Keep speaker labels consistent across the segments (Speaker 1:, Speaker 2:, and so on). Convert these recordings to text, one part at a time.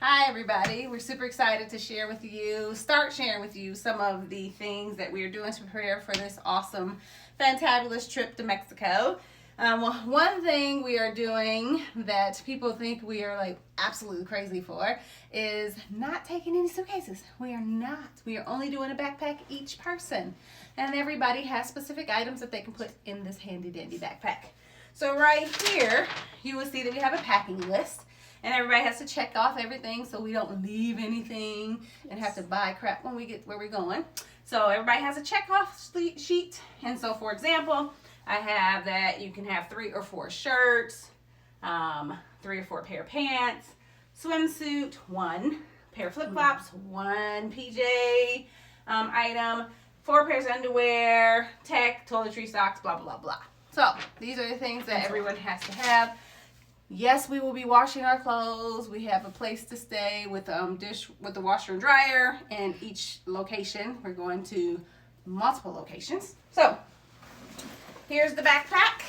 Speaker 1: Hi everybody, we're super excited to start sharing with you some of the things that we're doing to prepare for this awesome, fantabulous trip to Mexico. One thing we are doing that people think we are like absolutely crazy for is not taking any suitcases. We are not. We are only doing a backpack each person. And everybody has specific items that they can put in this handy dandy backpack. So right here, you will see that we have a packing list. And everybody has to check off everything so we don't leave anything and have to buy crap when we get where we're going. So everybody has a check off sheet. And so for example, I have that you can have 3 or 4 shirts, 3 or 4 pair of pants, swimsuit, 1 pair of flip-flops, 1 PJ item, 4 pairs of underwear, tech, toiletry, socks, blah, blah, blah. So these are the things that everyone has to have. Yes, we will be washing our clothes. We have a place to stay with with the washer and dryer, and each location we're going to multiple locations. So here's the backpack.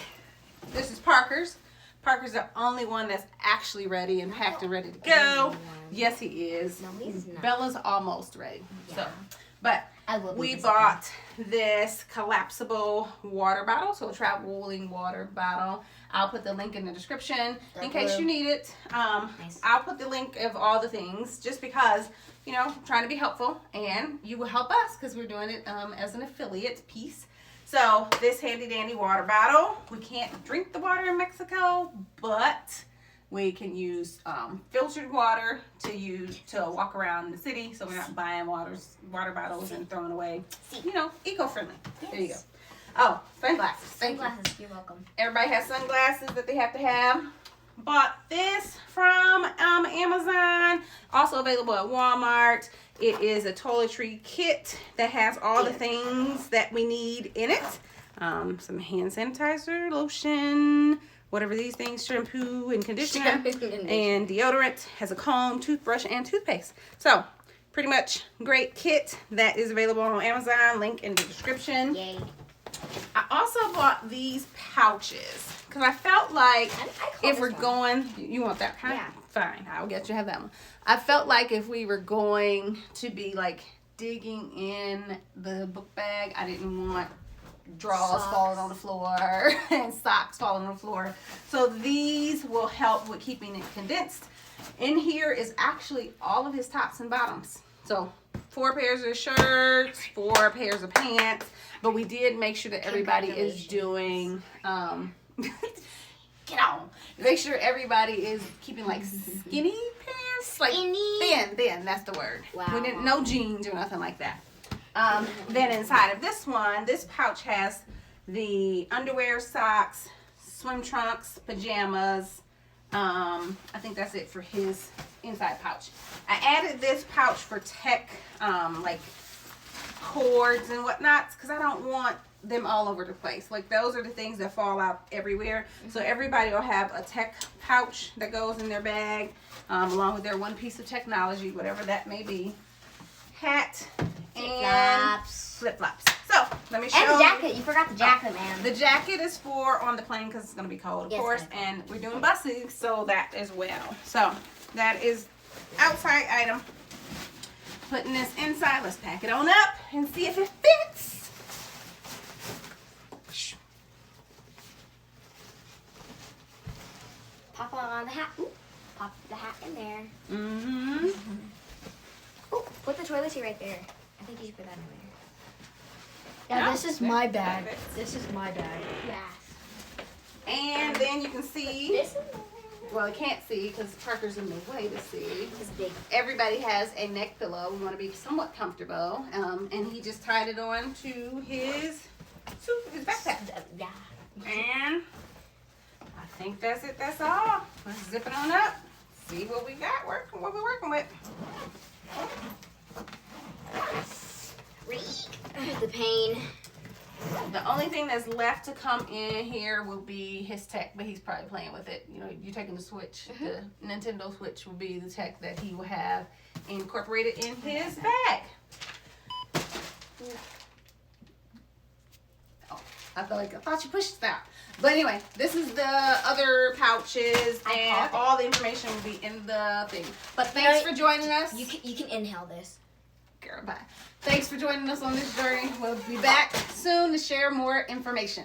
Speaker 1: This is Parker's. Parker's the only one that's actually ready and packed and ready to go. Yes, he is.
Speaker 2: No, he's not.
Speaker 1: Bella's almost ready.
Speaker 2: Yeah.
Speaker 1: So, but we bought this collapsible water bottle, so a traveling water bottle. I'll put the link in the description in case you need it.
Speaker 2: Nice.
Speaker 1: I'll put the link of all the things just because, you know, trying to be helpful, and you will help us because we're doing it as an affiliate piece. So this handy dandy water bottle, we can't drink the water in Mexico, but we can use filtered water to walk around the city, so we're not buying water bottles and throwing away. You know, eco-friendly.
Speaker 2: Yes.
Speaker 1: There you go. Oh, sunglasses. Thank
Speaker 2: Sunglasses,
Speaker 1: you.
Speaker 2: you're welcome.
Speaker 1: Everybody has sunglasses that they have to have. Bought this from Amazon. Also available at Walmart. It is a toiletry kit that has all the things that we need in it. Some hand sanitizer, lotion, whatever these things, shampoo and conditioner, and deodorant. Has a comb, toothbrush, and toothpaste. So, pretty much great kit that is available on Amazon. Link in the description.
Speaker 2: Yay.
Speaker 1: I also bought these pouches because I felt like if we're going, you want that kind?
Speaker 2: Yeah.
Speaker 1: Fine, I'll get you have that one. I felt like if we were going to be like digging in the book bag, I didn't want drawers falling on the floor and socks falling on the floor. So these will help with keeping it condensed. In here is actually all of his tops and bottoms. So 4 pairs of shirts, 4 pairs of pants, but we did make sure that everybody is doing, get on. Make sure everybody is keeping like skinny pants, like thin, that's the word.
Speaker 2: Wow.
Speaker 1: We didn't, no jeans or nothing like that. Then inside of this one, this pouch has the underwear, socks, swim trunks, pajamas. I think that's it for his inside pouch. I added this pouch for tech, like cords and whatnots, because I don't want them all over the place. Like those are the things that fall out everywhere. So everybody will have a tech pouch that goes in their bag, along with their one piece of technology, whatever that may be. Hat and flip-flops. So let me show you.
Speaker 2: And the jacket. You forgot the jacket, man.
Speaker 1: The jacket is for on the plane because it's going to be cold, of course, and we're doing buses, so that as well. So that is outside item. Putting this inside. Let's pack it on up and see if it fits.
Speaker 2: Pop on the hat. Ooh, pop the hat in there.
Speaker 1: Mm-hmm.
Speaker 2: Ooh, put the toiletry right there. I think you should put that in there.
Speaker 3: Yeah,
Speaker 1: No,
Speaker 3: this is my bag.
Speaker 1: perfect.
Speaker 3: This is my bag.
Speaker 2: Yes.
Speaker 1: And then you can see,
Speaker 2: This is
Speaker 1: well, I can't see because Parker's in the way to see.
Speaker 2: This is big.
Speaker 1: Everybody has a neck pillow. We want to be somewhat comfortable. And he just tied it on to his backpack.
Speaker 2: Yeah.
Speaker 1: And I think that's it. That's all. Let's zip it on up. See what we got working. What we're working with.
Speaker 2: The pain.
Speaker 1: The only thing that's left to come in here will be his tech, but he's probably playing with it. You know, you're taking the Switch. The Nintendo Switch will be the tech that he will have incorporated in his bag. Oh, I thought you pushed it out. But anyway, this is the other pouches,
Speaker 2: I
Speaker 1: and
Speaker 2: caught it.
Speaker 1: all the information will be in the thing. But thanks for joining us.
Speaker 2: You can inhale this.
Speaker 1: Girl, bye. Thanks for joining us on this journey. We'll be back soon to share more information.